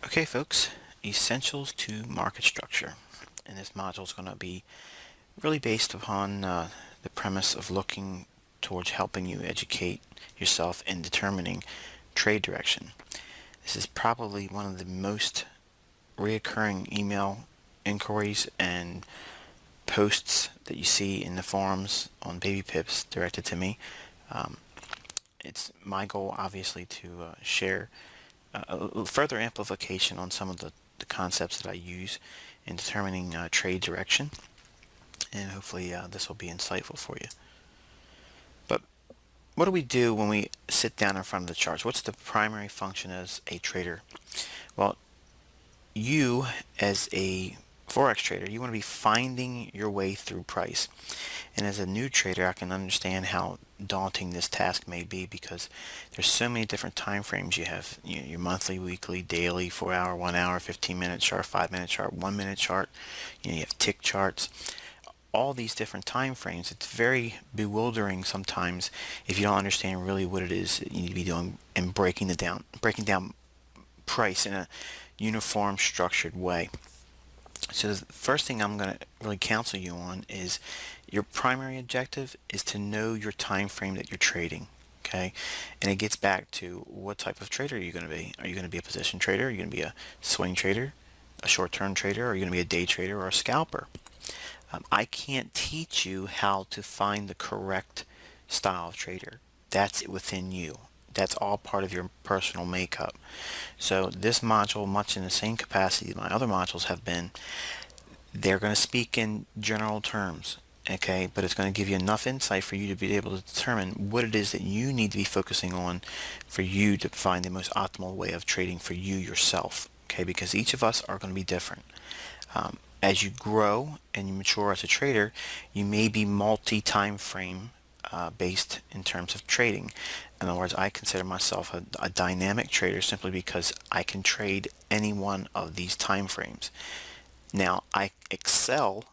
Okay, folks, essentials to market structure. And this module is going to be really based upon the premise of looking towards helping you educate yourself in determining trade direction. This is probably one of the most reoccurring email inquiries and posts that you see in the forums on baby pips directed to me. It's my goal, obviously, to share further amplification on some of the concepts that I use in determining trade direction, and hopefully this will be insightful for you. But what do we do when we sit down in front of the charts? What's the primary function as a trader? Well, you as a Forex trader, you want to be finding your way through price. And as a new trader, I can understand how daunting this task may be because there's so many different time frames. You have your monthly, weekly, daily, 4-hour, 1 hour, 15-minute chart, 5-minute chart, 1-minute chart. You have tick charts. All these different time frames. It's very bewildering sometimes if you don't understand really what it is that you need to be doing and breaking down price in a uniform, structured way. So the first thing I'm going to really counsel you on is your primary objective is to know your time frame that you're trading. Okay, and it gets back to what type of trader are you going to be? Are you going to be a position trader? Are you going to be a swing trader, a short-term trader? Or are you going to be a day trader or a scalper? I can't teach you how to find the correct style of trader. That's within you. That's all part of your personal makeup. So this module, much in the same capacity my other modules have been, they're going to speak in general terms, okay, but it's going to give you enough insight for you to be able to determine what it is that you need to be focusing on for you to find the most optimal way of trading for you yourself, okay, because each of us are going to be different. As you grow and you mature as a trader, you may be multi-time frame based in terms of trading. In other words, I consider myself a dynamic trader simply because I can trade any one of these time frames. Now, I excel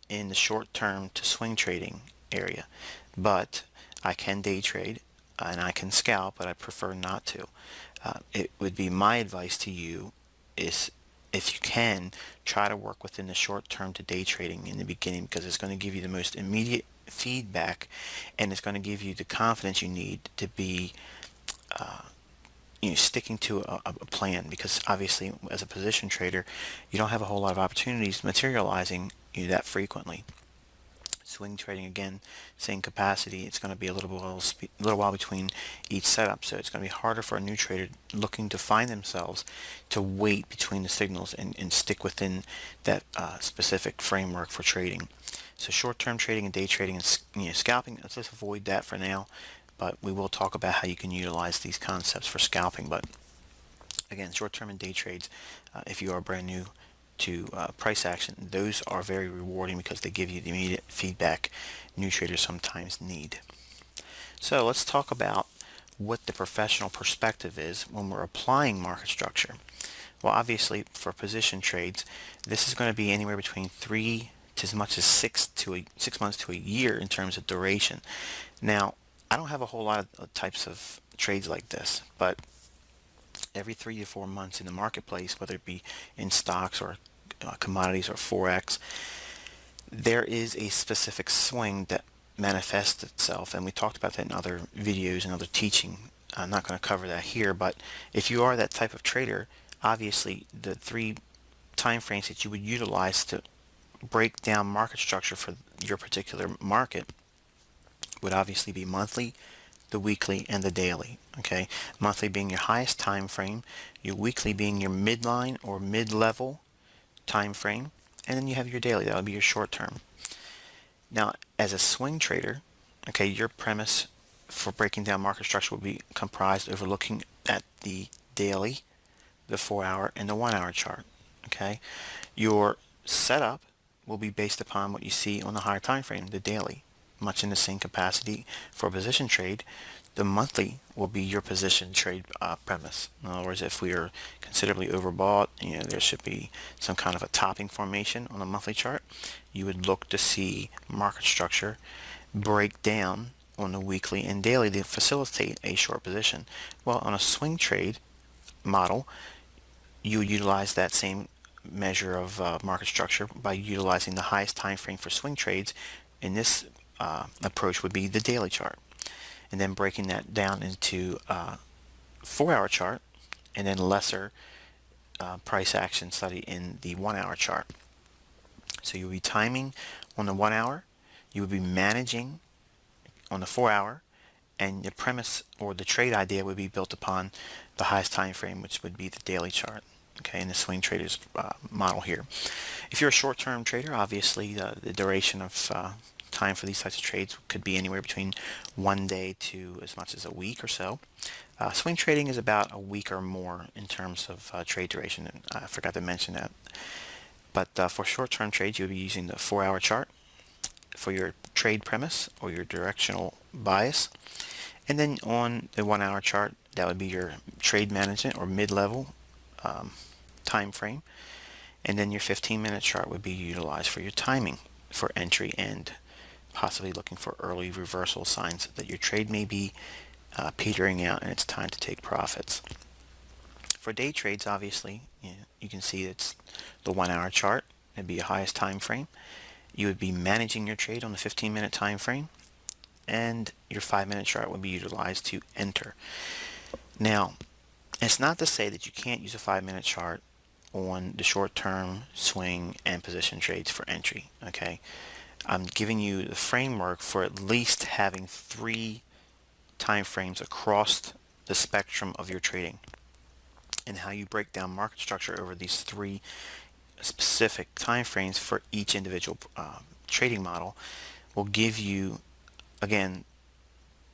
in the short-term to swing trading area, but I can day trade and I can scalp, but I prefer not to. It would be my advice to you is, if you can, try to work within the short-term to day trading in the beginning, because it's going to give you the most immediate feedback and it's going to give you the confidence you need to be sticking to a plan, because obviously as a position trader you don't have a whole lot of opportunities materializing that frequently. Swing trading, again, same capacity. It's going to be a little while between each setup, so it's going to be harder for a new trader looking to find themselves to wait between the signals and stick within that specific framework for trading. So short-term trading and day trading and scalping, let's just avoid that for now, but we will talk about how you can utilize these concepts for scalping. But again, short-term and day trades, if you are brand new to price action, those are very rewarding because they give you the immediate feedback new traders sometimes need. So let's talk about what the professional perspective is when we're applying market structure. Well, obviously for position trades, this is going to be anywhere between 3 to as much as 6 months to a year in terms of duration. Now, I don't have a whole lot of types of trades like this, but every 3 to 4 months in the marketplace, whether it be in stocks or commodities or Forex, there is a specific swing that manifests itself, and we talked about that in other videos and other teaching. I'm not going to cover that here, but if you are that type of trader, obviously the 3 time frames that you would utilize to break down market structure for your particular market would obviously be monthly, the weekly, and the daily. Okay, monthly being your highest time frame, your weekly being your midline or mid-level time frame, and then you have your daily. That would be your short term. Now, as a swing trader, okay, your premise for breaking down market structure will be comprised of looking at the daily, the 4-hour, and the 1-hour chart. Okay, your setup will be based upon what you see on the higher time frame, the daily. Much in the same capacity for a position trade, the monthly will be your position trade premise. In other words, if we are considerably overbought, there should be some kind of a topping formation on the monthly chart. You would look to see market structure break down on the weekly and daily to facilitate a short position. Well, on a swing trade model, you would utilize that same measure of market structure by utilizing the highest time frame for swing trades. In this approach would be the daily chart, and then breaking that down into 4-hour chart, and then lesser price action study in the 1-hour chart. So you'll be timing on the 1-hour, you would be managing on the 4-hour, and the premise or the trade idea would be built upon the highest time frame, which would be the daily chart. Okay, in the swing traders model here. If you're a short-term trader, obviously the duration of time for these types of trades could be anywhere between 1 day to as much as a week or so. Swing trading is about a week or more in terms of trade duration, and I forgot to mention that. But for short-term trades, you'll be using the 4-hour chart for your trade premise or your directional bias. And then on the 1-hour chart, that would be your trade management or mid-level time frame. And then your 15-minute chart would be utilized for your timing for entry and possibly looking for early reversal signs that your trade may be petering out and it's time to take profits. For day trades, obviously, you can see it's the 1-hour chart. It'd be your highest time frame. You would be managing your trade on the 15-minute time frame, and your 5-minute chart would be utilized to enter. Now, it's not to say that you can't use a 5-minute chart on the short-term swing and position trades for entry. Okay, I'm giving you the framework for at least having 3 time frames across the spectrum of your trading, and how you break down market structure over these 3 specific time frames for each individual trading model will give you, again,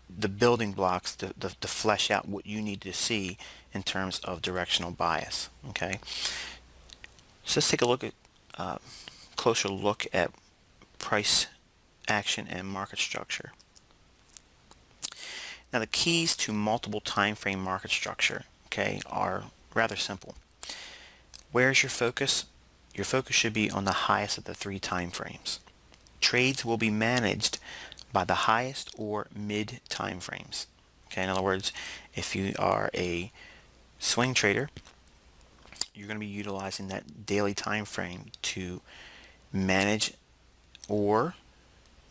the building blocks to flesh out what you need to see in terms of directional bias. Okay, so let's take a look at closer look at price action and market structure. Now, the keys to multiple time frame market structure, okay, are rather simple. Where's your focus? Your focus should be on the highest of the 3 time frames. Trades will be managed by the highest or mid time frames. Okay, in other words, if you are a swing trader, you're going to be utilizing that daily time frame to manage, or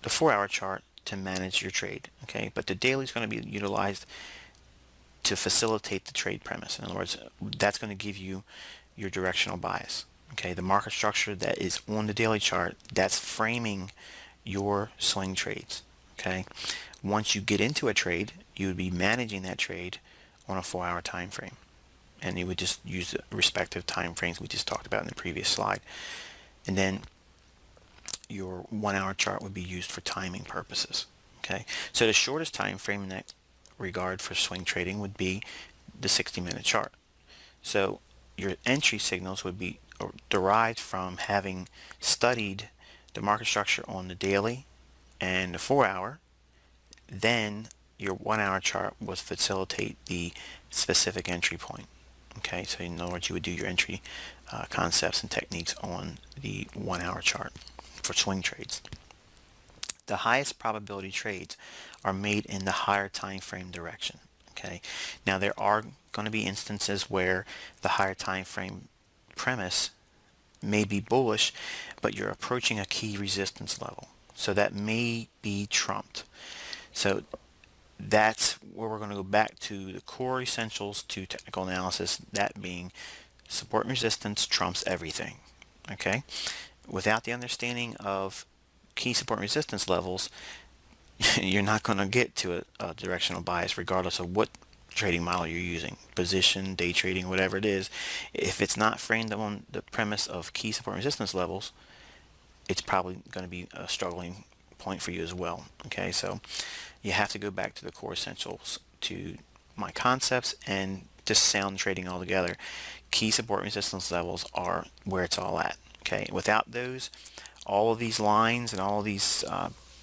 the 4-hour chart to manage your trade. Okay, but the daily is going to be utilized to facilitate the trade premise. In other words, that's going to give you your directional bias. Okay, the market structure that is on the daily chart, that's framing your swing trades. Okay, once you get into a trade, you would be managing that trade on a 4-hour time frame, and you would just use the respective time frames we just talked about in the previous slide. And then your 1-hour chart would be used for timing purposes. Okay, so the shortest time frame in that regard for swing trading would be the 60-minute chart. So your entry signals would be derived from having studied the market structure on the daily and the 4-hour. Then your 1-hour chart would facilitate the specific entry point. Okay, so in other words, you would do your entry concepts and techniques on the 1-hour chart for swing trades. The highest probability trades are made in the higher time frame direction. Okay, now there are going to be instances where the higher time frame premise may be bullish, but you're approaching a key resistance level, so that may be trumped. So that's where we're going to go back to the core essentials to technical analysis, that being support and resistance trumps everything. Okay, without the understanding of key support and resistance levels, you're not going to get to a directional bias regardless of what trading model you're using, position, day trading, whatever it is. If it's not framed on the premise of key support and resistance levels, it's probably going to be a struggling point for you as well. Okay, so you have to go back to the core essentials, to my concepts, and just sound trading altogether. Key support and resistance levels are where it's all at. Okay, without those, all of these lines and all of these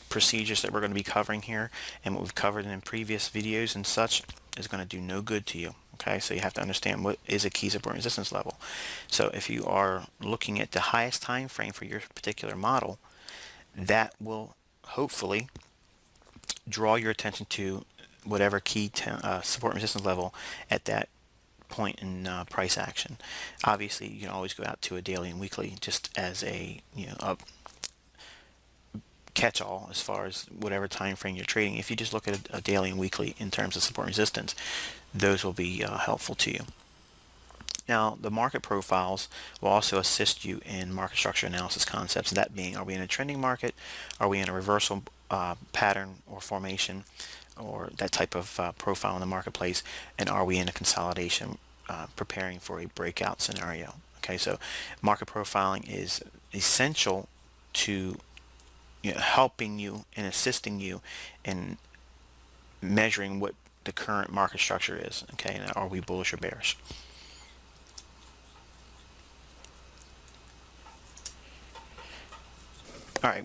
procedures that we're going to be covering here and what we've covered in previous videos and such is going to do no good to you. Okay, so you have to understand what is a key support and resistance level. So if you are looking at the highest time frame for your particular model, that will hopefully draw your attention to whatever key support and resistance level at that point in price action. Obviously, you can always go out to a daily and weekly just as a a catch-all as far as whatever time frame you're trading. If you just look at a daily and weekly in terms of support and resistance, those will be helpful to you. Now, the market profiles will also assist you in market structure analysis concepts, that being, are we in a trending market? Are we in a reversal pattern or formation, or that type of profile in the marketplace? And are we in a consolidation preparing for a breakout scenario? Okay, so market profiling is essential to helping you and assisting you in measuring what the current market structure is. Okay, and are we bullish or bearish? All right,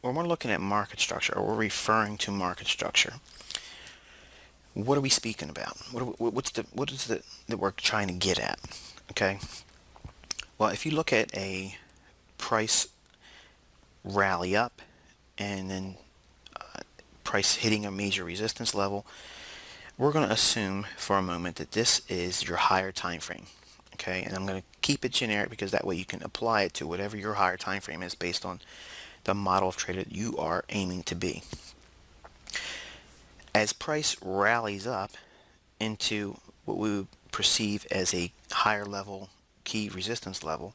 when we're looking at market structure, or we're referring to market structure, what are we speaking about? What is that we're trying to get at? Okay, well, if you look at a price rally up and then price hitting a major resistance level, we're going to assume for a moment that this is your higher time frame. Okay, and I'm going to keep it generic because that way you can apply it to whatever your higher time frame is based on the model of trade that you are aiming to be. As price rallies up into what we would perceive as a higher level key resistance level,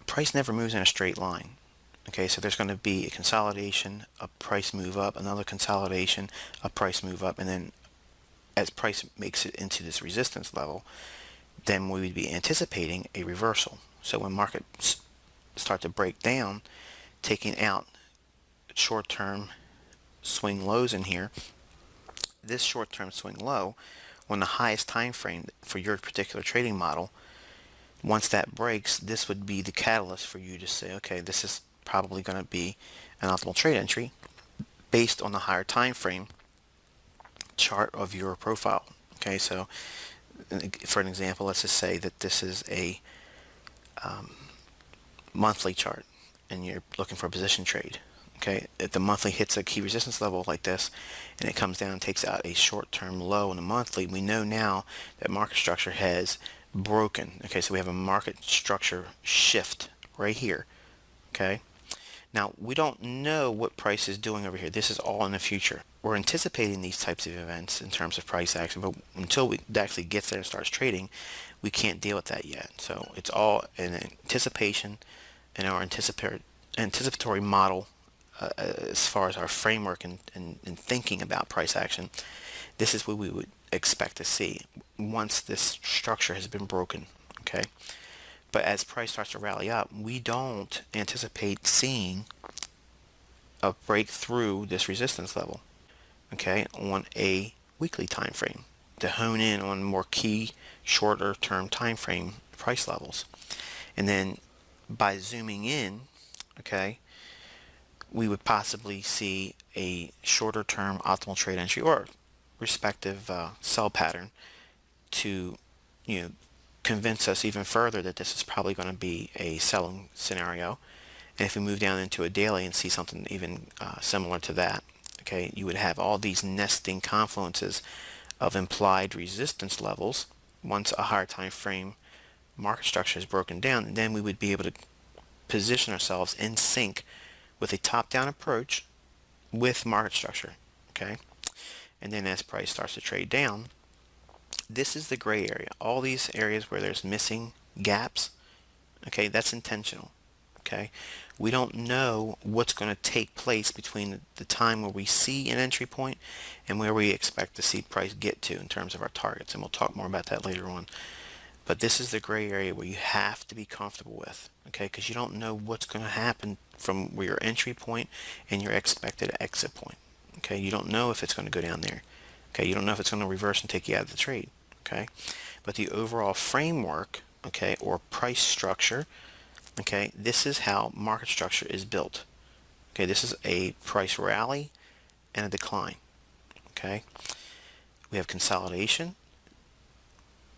price never moves in a straight line. Okay, so there's going to be a consolidation, a price move up, another consolidation, a price move up, and then as price makes it into this resistance level, then we would be anticipating a reversal. So when markets start to break down, taking out short-term swing lows in here, this short-term swing low, when the highest time frame for your particular trading model, once that breaks, this would be the catalyst for you to say, okay, this is probably going to be an optimal trade entry based on the higher time frame chart of your profile. Okay, so for an example, let's just say that this is a monthly chart and you're looking for a position trade. Okay, if the monthly hits a key resistance level like this and it comes down and takes out a short-term low in the monthly, we know now that market structure has broken. Okay, so we have a market structure shift right here. Okay, now we don't know what price is doing over here. This is all in the future. We're anticipating these types of events in terms of price action, but until it actually gets there and starts trading, we can't deal with that yet. So it's all in anticipation and our anticipatory model as far as our framework and thinking about price action. This is what we would expect to see once this structure has been broken. Okay, but as price starts to rally up, we don't anticipate seeing a break through this resistance level, okay, on a weekly time frame to hone in on more key shorter term time frame price levels. And then by zooming in, okay, we would possibly see a shorter term optimal trade entry or respective sell pattern to convince us even further that this is probably going to be a selling scenario. And if we move down into a daily and see something even similar to that, okay, you would have all these nesting confluences of implied resistance levels. Once a higher time frame market structure is broken down, and then we would be able to position ourselves in sync with a top-down approach with market structure. Okay, and then as price starts to trade down, this is the gray area. All these areas where there's missing gaps, okay, that's intentional. Okay, we don't know what's going to take place between the time where we see an entry point and where we expect to see price get to in terms of our targets, and we'll talk more about that later on. But this is the gray area where you have to be comfortable with, okay, because you don't know what's going to happen from where your entry point and your expected exit point. Okay, you don't know if it's going to go down there. Okay, you don't know if it's going to reverse and take you out of the trade. Okay, but the overall framework, okay, or price structure, okay, this is how market structure is built. Okay, this is a price rally and a decline. Okay, we have consolidation.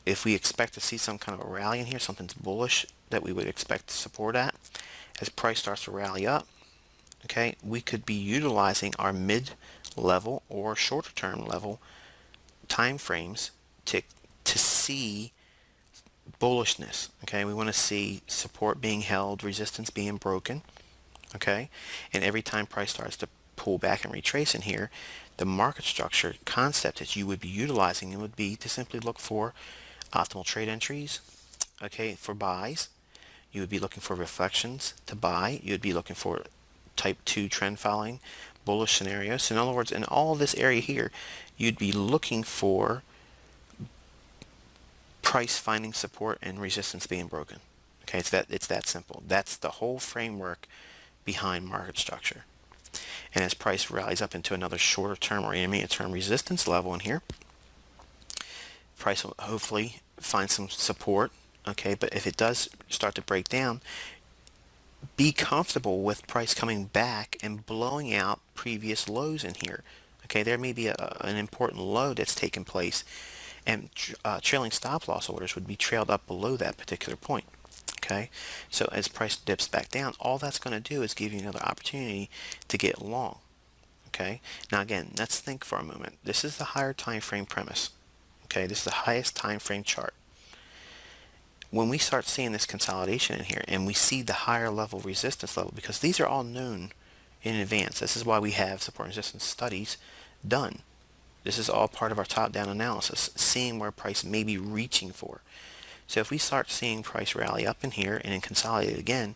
If we expect to see some kind of a rally in here, something's bullish that we would expect support at, as price starts to rally up, okay, we could be utilizing our mid-level or shorter term level time frames to see bullishness. Okay, we want to see support being held, resistance being broken. Okay, and every time price starts to pull back and retrace in here, the market structure concept that you would be utilizing would be to simply look for optimal trade entries. Okay, for buys, you would be looking for reflections to buy. You would be looking for type 2 trend following bullish scenarios. So in other words, in all this area here, you'd be looking for price finding support and resistance being broken. Okay, it's that simple. That's the whole framework behind market structure. And as price rallies up into another shorter term or intermediate term resistance level in here, price will hopefully find some support. Okay, but if it does start to break down, be comfortable with price coming back and blowing out previous lows in here. Okay, there may be an important low that's taken place, and trailing stop loss orders would be trailed up below that particular point. Okay, so as price dips back down, all that's going to do is give you another opportunity to get long. Okay, now again, let's think for a moment. This is the higher time frame premise. Okay, this is the highest time frame chart. When we start seeing this consolidation in here and we see the higher level resistance level, because these are all known in advance, this is why we have support and resistance studies done. This is all part of our top-down analysis, seeing where price may be reaching for. So if we start seeing price rally up in here and then consolidate again,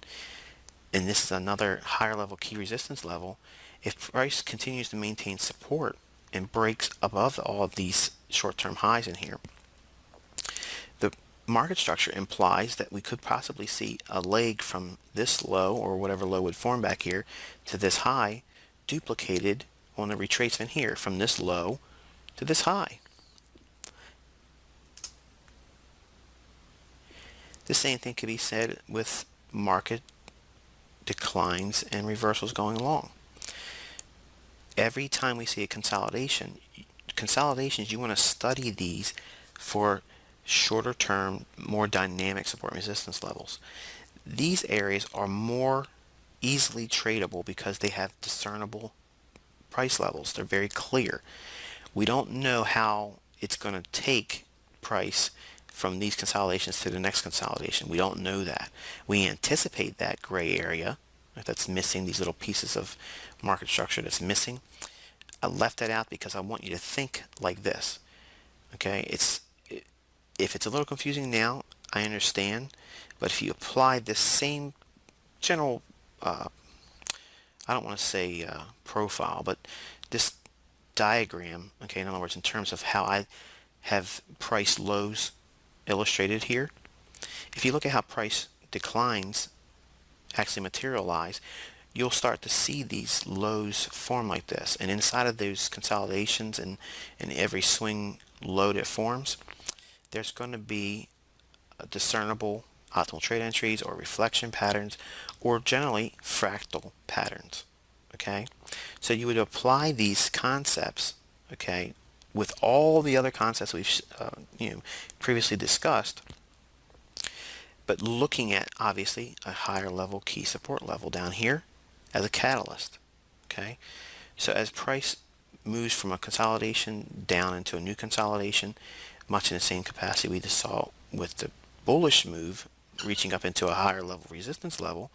and this is another higher level key resistance level, if price continues to maintain support and breaks above all of these short-term highs in here, the market structure implies that we could possibly see a leg from this low, or whatever low would form back here, to this high, duplicated on the retracement here from this low to this high. The same thing could be said with market declines and reversals going along. Every time we see a consolidations, you want to study these for shorter term, more dynamic support and resistance levels. These areas are more easily tradable because they have discernible price levels. They're very clear. We don't know how it's going to take price from these consolidations to the next consolidation. We don't know that. We anticipate that gray area that's missing, these little pieces of market structure that's missing. I left that out because I want you to think like this. Okay, if it's a little confusing now, I understand, but if you apply this same general, I don't want to say profile, but this diagram, okay, in other words, in terms of how I have price lows illustrated here, if you look at how price declines actually materialize, you'll start to see these lows form like this, and inside of those consolidations and every swing low that forms, there's going to be a discernible optimal trade entries or reflection patterns, or generally fractal patterns. Okay, so you would apply these concepts, okay, with all the other concepts we've previously discussed, but looking at obviously a higher level key support level down here as a catalyst. Okay, so as price moves from a consolidation down into a new consolidation, much in the same capacity we just saw with the bullish move reaching up into a higher level resistance level,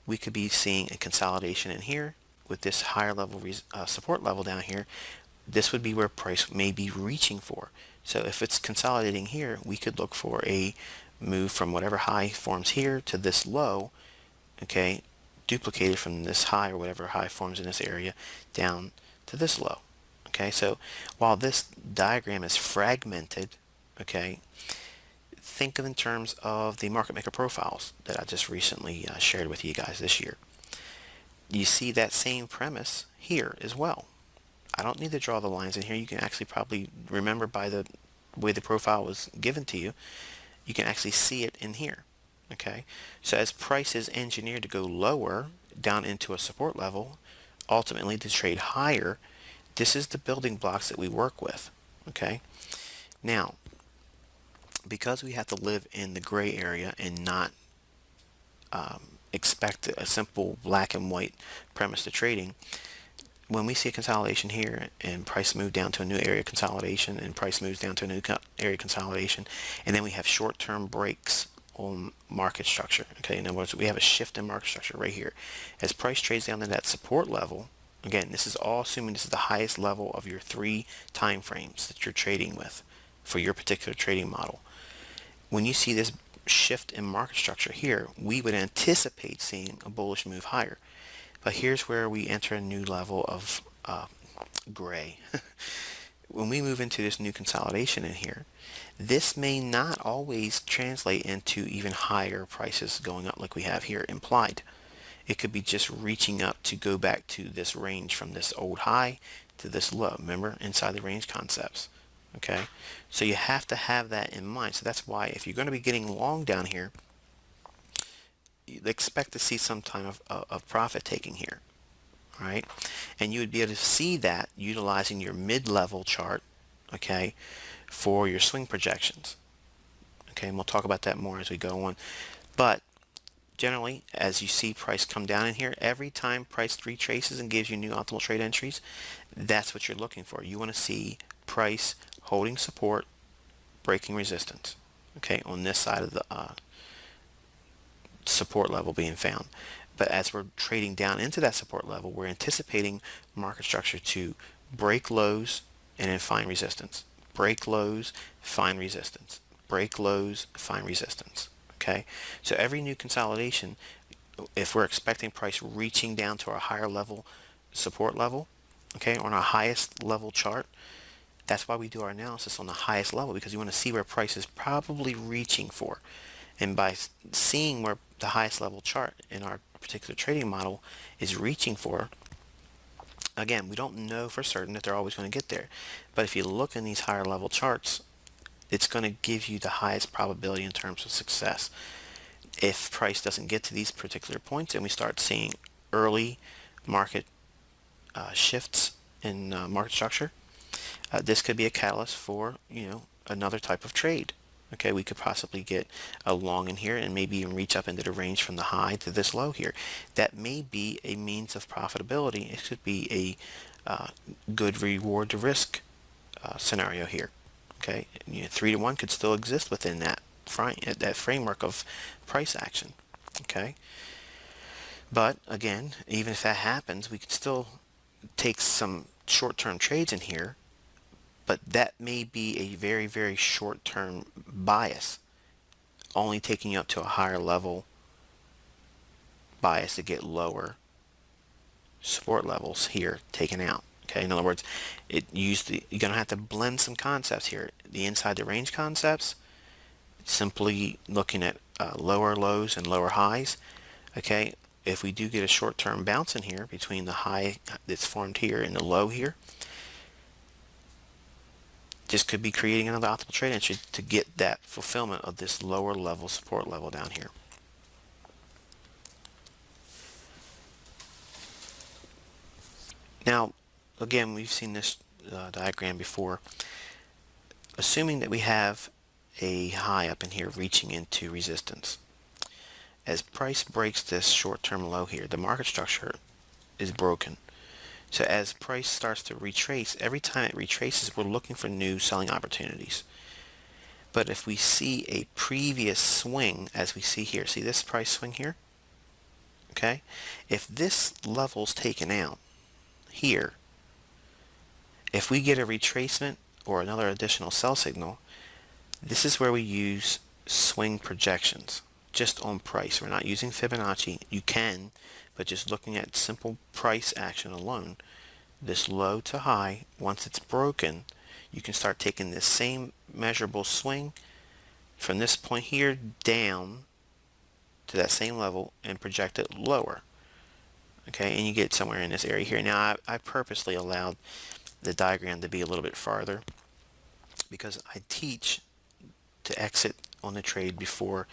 we could be seeing a consolidation in here with this higher level support level down here. This would be where price may be reaching for. So if it's consolidating here, we could look for a move from whatever high forms here to this low, okay, duplicated from this high or whatever high forms in this area down to this low. Okay, so while this diagram is fragmented, okay, think of in terms of the market maker profiles that I just recently shared with you guys this year. You see that same premise here as well. I don't need to draw the lines in here. You can actually probably remember by the way the profile was given to you. You can actually see it in here. Okay, so as price is engineered to go lower down into a support level, ultimately to trade higher, this is the building blocks that we work with. Okay, now because we have to live in the gray area and not expect a simple black and white premise to trading, when we see a consolidation here and price move down to a new area consolidation and price moves down to a new area consolidation, and then we have short-term breaks on market structure. Okay, in other words, we have a shift in market structure right here. As price trades down to that support level, again, this is all assuming this is the highest level of your 3 time frames that you're trading with for your particular trading model. When you see this shift in market structure here, we would anticipate seeing a bullish move higher. But here's where we enter a new level of gray. When we move into this new consolidation in here, this may not always translate into even higher prices going up like we have here implied. It could be just reaching up to go back to this range from this old high to this low. Remember, inside the range concepts. Okay, so you have to have that in mind. So that's why if you're going to be getting long down here, expect to see some kind of profit taking here. All right, and you would be able to see that utilizing your mid-level chart, okay, for your swing projections. Okay, and we'll talk about that more as we go on. But generally, as you see price come down in here, every time price retraces and gives you new optimal trade entries, that's what you're looking for. You want to see price holding support, breaking resistance, okay, on this side of the support level being found. But as we're trading down into that support level, we're anticipating market structure to break lows and then find resistance. Break lows, find resistance. Break lows, find resistance. Okay, so every new consolidation, if we're expecting price reaching down to our higher level support level, okay, on our highest level chart, that's why we do our analysis on the highest level, because you want to see where price is probably reaching for. And by seeing where the highest level chart in our particular trading model is reaching for, again, we don't know for certain that they're always going to get there. But if you look in these higher level charts, it's going to give you the highest probability in terms of success. If price doesn't get to these particular points and we start seeing early market shifts in market structure, this could be a catalyst for, another type of trade. Okay, we could possibly get a long in here and maybe even reach up into the range from the high to this low here. That may be a means of profitability. It could be a good reward to risk scenario here. Okay, 3-to-1 could still exist within that framework of price action. Okay, but again, even if that happens, we could still take some short-term trades in here, but that may be a very, very short-term bias, only taking you up to a higher level bias to get lower support levels here taken out. Okay, in other words, you're going to have to blend some concepts here. The inside the range concepts, simply looking at lower lows and lower highs. Okay, if we do get a short-term bounce in here between the high that's formed here and the low here, this could be creating another optimal trade entry to get that fulfillment of this lower level support level down here. Now, again, we've seen this diagram before. Assuming that we have a high up in here reaching into resistance, as price breaks this short-term low here, the market structure is broken. So as price starts to retrace, every time it retraces, we're looking for new selling opportunities. But if we see a previous swing, as we see here, see this price swing here? Okay? If this level's taken out here, if we get a retracement or another additional sell signal, this is where we use swing projections just on price. We're not using Fibonacci. You can, but just looking at simple price action alone, this low to high, once it's broken, you can start taking this same measurable swing from this point here down to that same level and project it lower. Okay, and you get somewhere in this area here. Now I purposely allowed the diagram to be a little bit farther because I teach to exit on the trade before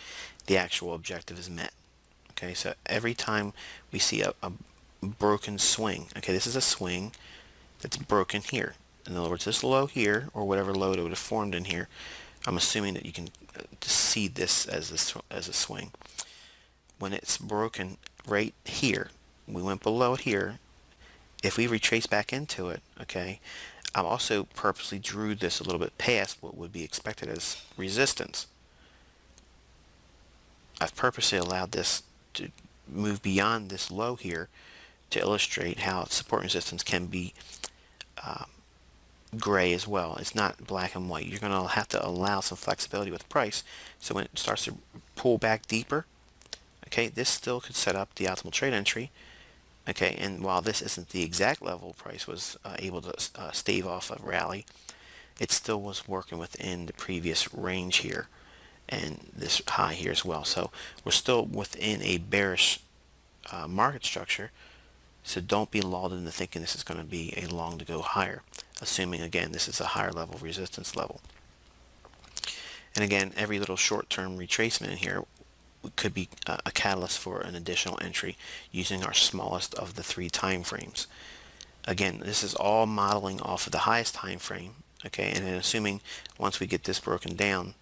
the actual objective is met. Okay, so every time we see a broken swing, okay, this is a swing that's broken here. In other words, this low here, or whatever low it would have formed in here, I'm assuming that you can see this as a swing. When it's broken right here, we went below it here, if we retrace back into it, okay, I also purposely drew this a little bit past what would be expected as resistance. I've purposely allowed this to move beyond this low here to illustrate how support and resistance can be gray as well. It's not black and white. You're going to have to allow some flexibility with price. So when it starts to pull back deeper, okay, this still could set up the optimal trade entry. Okay, and while this isn't the exact level price was able to stave off a rally, it still was working within the previous range here and this high here as well. So we're still within a bearish market structure. So don't be lulled into thinking this is going to be a long to go higher, assuming again this is a higher level resistance level. And again, every little short-term retracement in here could be a catalyst for an additional entry using our smallest of the 3 time frames. Again, this is all modeling off of the highest time frame, okay, and then assuming once we get this broken down,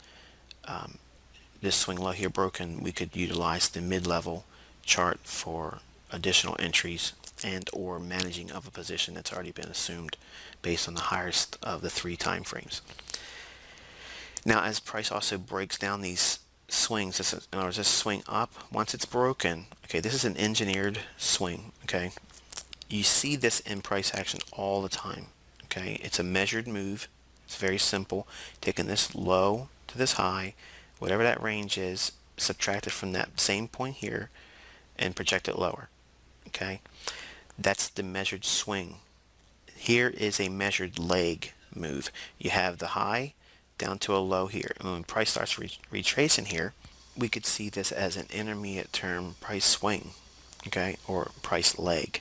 this swing low here broken, we could utilize the mid-level chart for additional entries and or managing of a position that's already been assumed based on the highest of the 3 time frames. Now, as price also breaks down these swings, in other words, this swing up, once it's broken, okay, this is an engineered swing, okay, you see this in price action all the time, okay, it's a measured move, it's very simple, taking this low to this high, whatever that range is, subtract it from that same point here and project it lower, okay, that's the measured swing. Here is a measured leg move. You have the high down to a low here, and when price starts retracing here, we could see this as an intermediate term price swing, okay, or price leg.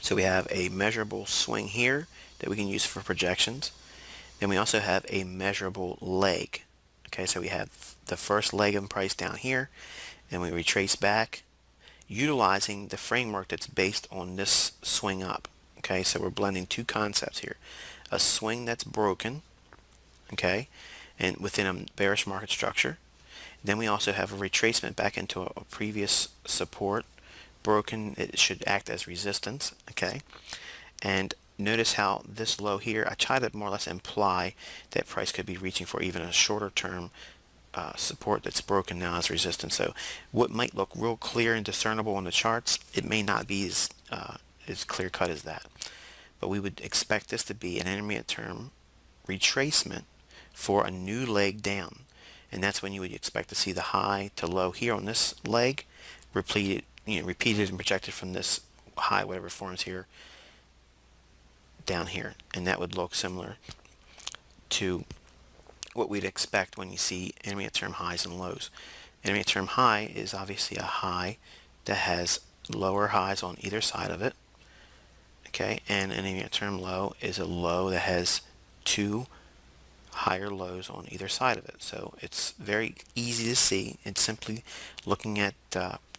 So we have a measurable swing here that we can use for projections. Then we also have a measurable leg, okay, so we have the first leg of price down here, and we retrace back utilizing the framework that's based on this swing up, okay, so we're blending 2 concepts here, a swing that's broken, okay, and within a bearish market structure. Then we also have a retracement back into a previous support, broken, it should act as resistance, okay, and notice how this low here, I try to more or less imply that price could be reaching for even a shorter term support that's broken now as resistance. So what might look real clear and discernible on the charts, it may not be as clear cut as that, but we would expect this to be an intermediate term retracement for a new leg down, and that's when you would expect to see the high to low here on this leg repeated and projected from this high, whatever forms here, down here, and that would look similar to what we'd expect when you see intermediate term highs and lows. Intermediate term high is obviously a high that has lower highs on either side of it, okay, and an intermediate term low is a low that has 2 higher lows on either side of it. So it's very easy to see. It's simply looking at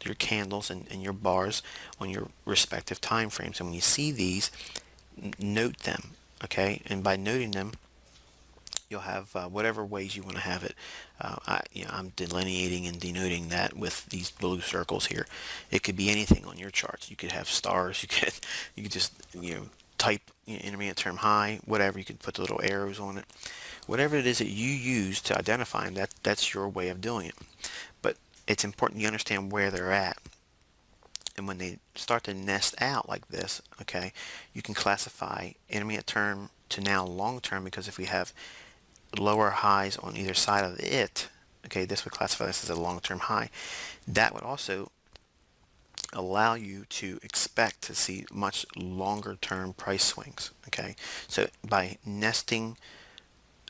your candles and your bars on your respective time frames, and when you see these, note them, okay, and by noting them you'll have whatever ways you want to have it. I'm delineating and denoting that with these blue circles here. It could be anything on your charts. You could have stars. You could just type intermediate term high, whatever. You could put the little arrows on it. Whatever it is that you use to identify them, that's your way of doing it. But it's important you understand where they're at. And when they start to nest out like this, okay, you can classify intermediate term to now long term, because if we have lower highs on either side of it, okay, this would classify this as a long-term high. That would also allow you to expect to see much longer term price swings, okay. So by nesting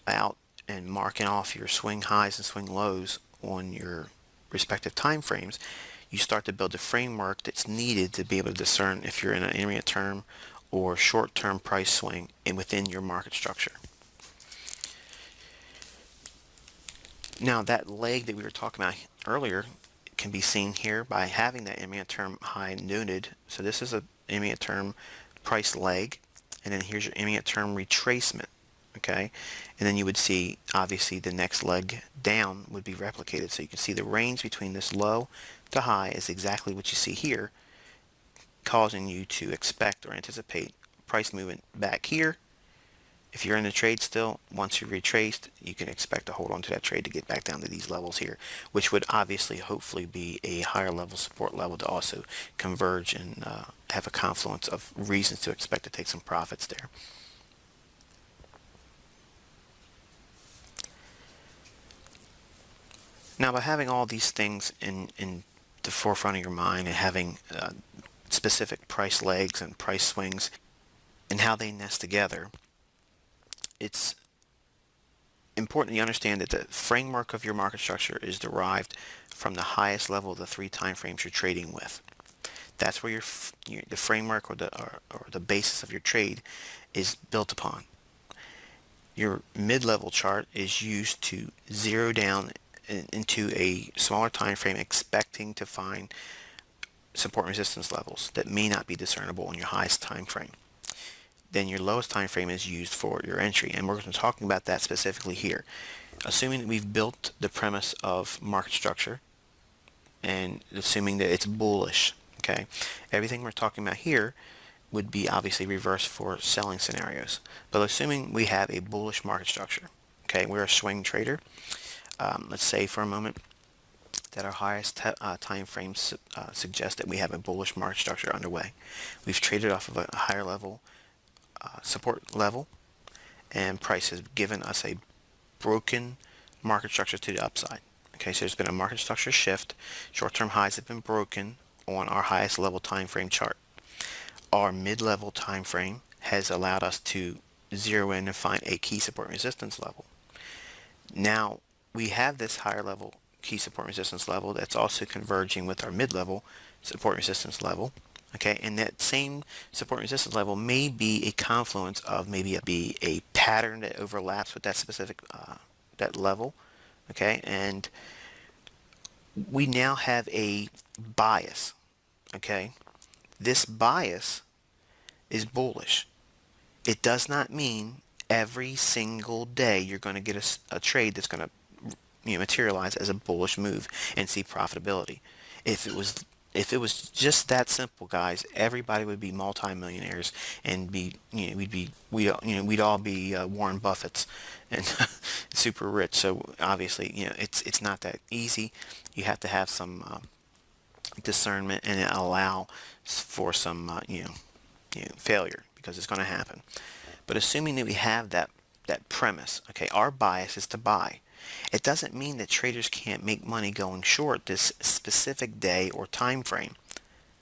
out and marking off your swing highs and swing lows on your respective time frames, you start to build a framework that's needed to be able to discern if you're in an intermediate term or short-term price swing within your market structure. Now that leg that we were talking about earlier can be seen here by having that intermediate term high noted. So this is an intermediate term price leg, and then here's your intermediate term retracement, okay, and then you would see obviously the next leg down would be replicated. So you can see the range between this low to high is exactly what you see here, causing you to expect or anticipate price movement back here. If you're in the trade still, once you retraced, you can expect to hold on to that trade to get back down to these levels here, which would obviously hopefully be a higher level support level to also converge and have a confluence of reasons to expect to take some profits there. Now, by having all these things in the forefront of your mind and having specific price legs and price swings and how they nest together, it's important you understand that the framework of your market structure is derived from the highest level of the 3 time frames you're trading with. That's where the framework or the basis of your trade is built upon. Your mid-level chart is used to zero down into a smaller time frame, expecting to find support and resistance levels that may not be discernible in your highest time frame. Then your lowest time frame is used for your entry, and we're going to be talking about that specifically here. Assuming that we've built the premise of market structure and assuming that it's bullish, okay, everything we're talking about here would be obviously reversed for selling scenarios. But assuming we have a bullish market structure, okay, we're a swing trader. Let's say for a moment that our highest time frames suggest that we have a bullish market structure underway. We've traded off of a higher level support level, and price has given us a broken market structure to the upside. Okay, so there's been a market structure shift. Short-term highs have been broken on our highest level time frame chart. Our mid-level time frame has allowed us to zero in and find a key support resistance level. Now we have this higher level key support resistance level that's also converging with our mid-level support resistance level. Okay, and that same support resistance level may be a confluence of maybe a pattern that overlaps with that specific that level. Okay, and we now have a bias. Okay, this bias is bullish. It does not mean every single day you're going to get a trade that's going to materialize as a bullish move and see profitability. If it was just that simple, guys, everybody would be multimillionaires and we'd all be Warren Buffett's and super rich. So obviously, it's not that easy. You have to have some discernment and allow for some failure, because it's going to happen. But assuming that we have that premise, okay, our bias is to buy. It doesn't mean that traders can't make money going short this specific day or time frame.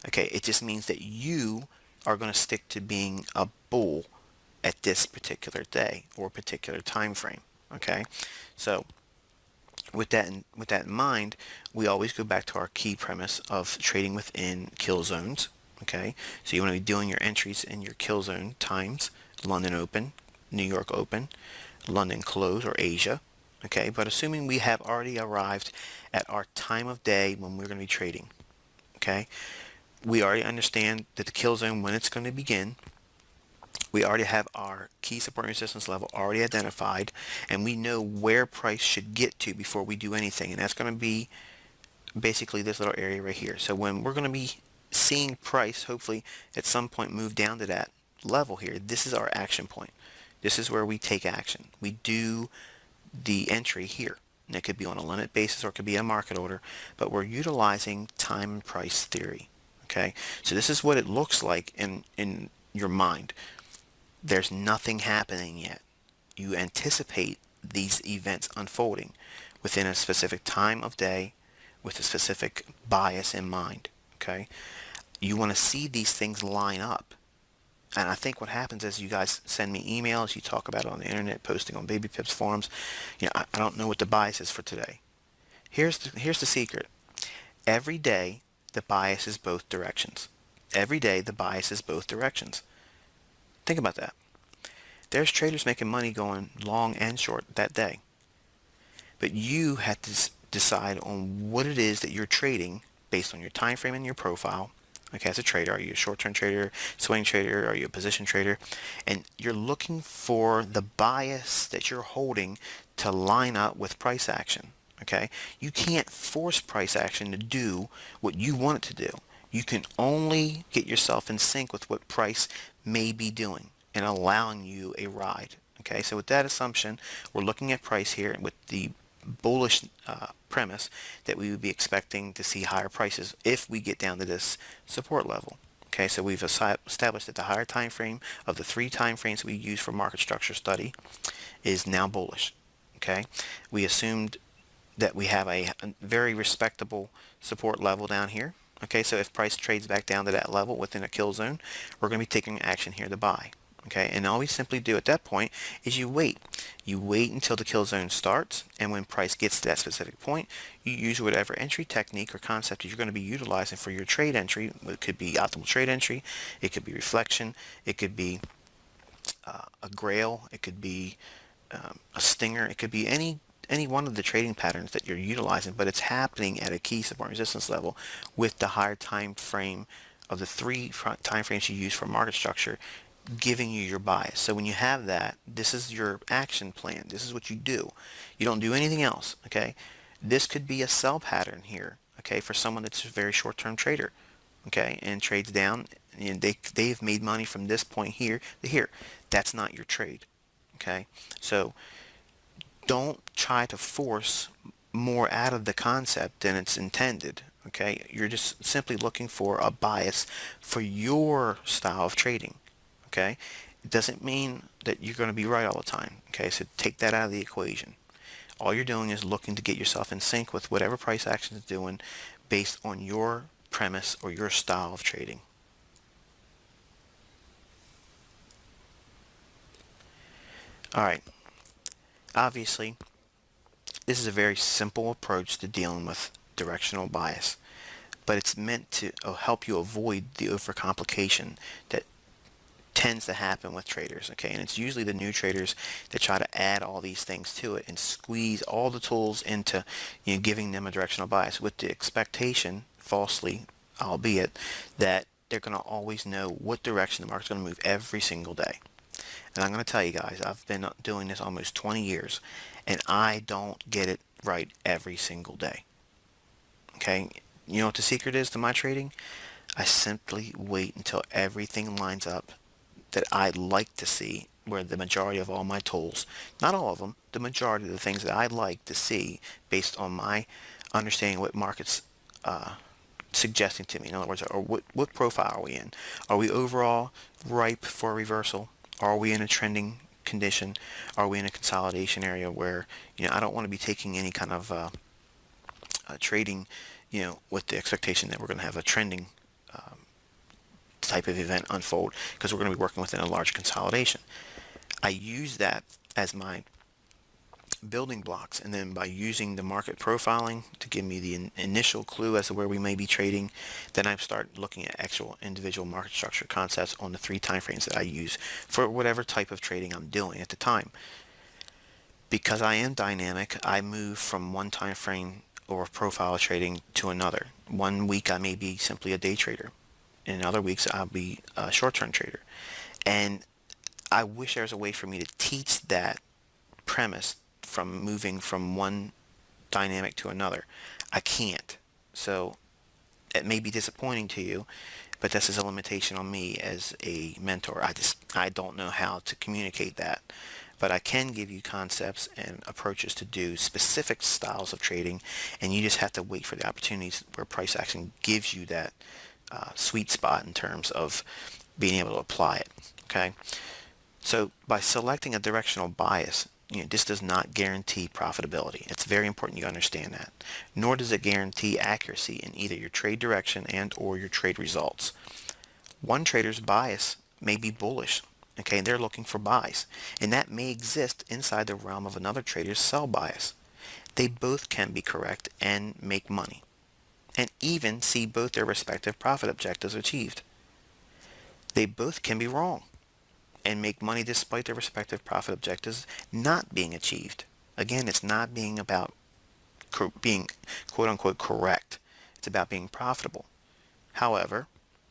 Okay, it just means that you are going to stick to being a bull at this particular day or particular time frame. Okay, so with that in mind, we always go back to our key premise of trading within kill zones. Okay, so you want to be doing your entries in your kill zone times: London open, New York open, London close, or Asia. Okay, but assuming we have already arrived at our time of day when we're going to be trading, okay, we already understand that the kill zone, when it's going to begin, we already have our key support and resistance level already identified, and we know where price should get to before we do anything, and that's going to be basically this little area right here. So when we're going to be seeing price hopefully at some point move down to that level here, this is our action point. This is where we take action. We do the entry here, and it could be on a limit basis or it could be a market order, but we're utilizing time and price theory. Okay, so this is what it looks like in your mind. There's nothing happening yet. You anticipate these events unfolding within a specific time of day with a specific bias in mind. Okay, you want to see these things line up. And I think what happens is you guys send me emails, you talk about it on the internet, posting on Baby Pips forums. I don't know what the bias is for today. Here's the secret. Every day the bias is both directions. Every day the bias is both directions. Think about that. There's traders making money going long and short that day. But you have to decide on what it is that you're trading based on your time frame and your profile. Okay, as a trader, are you a short-term trader, swing trader, are you a position trader? And you're looking for the bias that you're holding to line up with price action. Okay, you can't force price action to do what you want it to do. You can only get yourself in sync with what price may be doing and allowing you a ride. Okay, so with that assumption, we're looking at price here with the bullish premise that we would be expecting to see higher prices if we get down to this support level. Okay, so we've established that the higher time frame of the 3 time frames we use for market structure study is now bullish. Okay, we assumed that we have a very respectable support level down here. Okay, so if price trades back down to that level within a kill zone, we're going to be taking action here to buy. Okay, and all we simply do at that point is you wait. You wait until the kill zone starts, and when price gets to that specific point, you use whatever entry technique or concept you're going to be utilizing for your trade entry. It could be optimal trade entry, it could be reflection, it could be a grail, it could be a stinger, it could be any one of the trading patterns that you're utilizing, but it's happening at a key support resistance level with the higher time frame of the 3 time frames you use for market structure giving you your bias. So when you have that, this is your action plan. This is what you do. You don't do anything else. Okay, this could be a sell pattern here, okay, for someone that's a very short-term trader, okay, and trades down, and they've made money from this point here to here. That's not your trade. Okay, so don't try to force more out of the concept than it's intended. Okay, you're just simply looking for a bias for your style of trading. Okay, it doesn't mean that you're going to be right all the time. Okay, so take that out of the equation. All you're doing is looking to get yourself in sync with whatever price action is doing based on your premise or your style of trading. All right, obviously this is a very simple approach to dealing with directional bias, but it's meant to help you avoid the overcomplication that tends to happen with traders. Okay, and it's usually the new traders that try to add all these things to it and squeeze all the tools into, giving them a directional bias with the expectation, falsely albeit, that they're going to always know what direction the market's going to move every single day. And I'm going to tell you guys, I've been doing this almost 20 years and I don't get it right every single day. Okay, you know what the secret is to my trading? I simply wait until everything lines up that I like to see, where the majority of all my tools, not all of them, the majority of the things that I like to see based on my understanding what markets suggesting to me. In other words, or what profile are we in? Are we overall ripe for a reversal? Are we in a trending condition? Are we in a consolidation area where, I don't want to be taking any kind of trading, with the expectation that we're going to have a trending type of event unfold, because we're going to be working within a large consolidation. I use that as my building blocks, and then by using the market profiling to give me the initial clue as to where we may be trading, then I start looking at actual individual market structure concepts on the 3 time frames that I use for whatever type of trading I'm doing at the time. Because I am dynamic, I move from one time frame or profile trading to another. One week I may be simply a day trader. In other weeks I'll be a short-term trader. And I wish there was a way for me to teach that premise from moving from one dynamic to another. I can't. So it may be disappointing to you, but this is a limitation on me as a mentor. I don't know how to communicate that. But I can give you concepts and approaches to do specific styles of trading, and you just have to wait for the opportunities where price action gives you that sweet spot in terms of being able to apply it. Okay, so by selecting a directional bias, this does not guarantee profitability. It's very important you understand that. Nor does it guarantee accuracy in either your trade direction and or your trade results. One trader's bias may be bullish. Okay, they're looking for buys, and that may exist inside the realm of another trader's sell bias. They both can be correct and make money, and even see both their respective profit objectives achieved. They both can be wrong and make money despite their respective profit objectives not being achieved. Again, it's not being about being quote-unquote correct. It's about being profitable. However,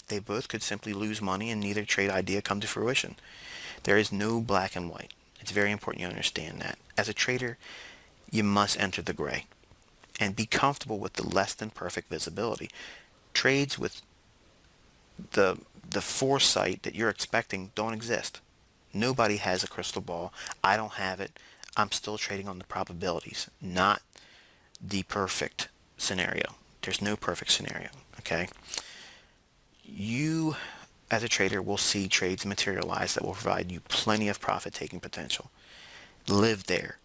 they both could simply lose money and neither trade idea come to fruition. There is no black and white. It's very important you understand that. As a trader, you must enter the gray and be comfortable with the less than perfect visibility. Trades with the foresight that you're expecting don't exist. Nobody has a crystal ball. I don't have it. I'm still trading on the probabilities, not the perfect scenario. There's no perfect scenario, okay? You, as a trader, will see trades materialize that will provide you plenty of profit-taking potential. Live there.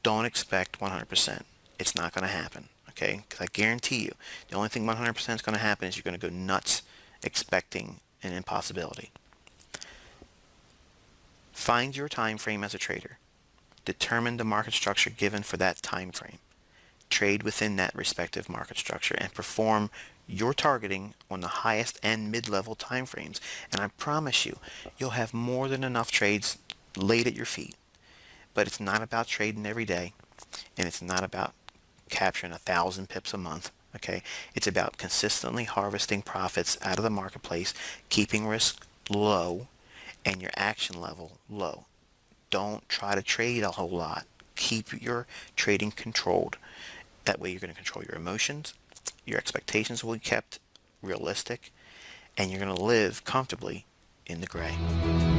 Don't expect 100%. It's not going to happen, okay? Because I guarantee you, the only thing 100% is going to happen is you're going to go nuts expecting an impossibility. Find your time frame as a trader. Determine the market structure given for that time frame. Trade within that respective market structure and perform your targeting on the highest and mid-level time frames. And I promise you, you'll have more than enough trades laid at your feet. But it's not about trading every day, and it's not about capturing 1,000 pips a month. Okay, it's about consistently harvesting profits out of the marketplace, keeping risk low, and your action level low. Don't try to trade a whole lot. Keep your trading controlled. That way you're going to control your emotions, your expectations will be kept realistic, and you're going to live comfortably in the gray.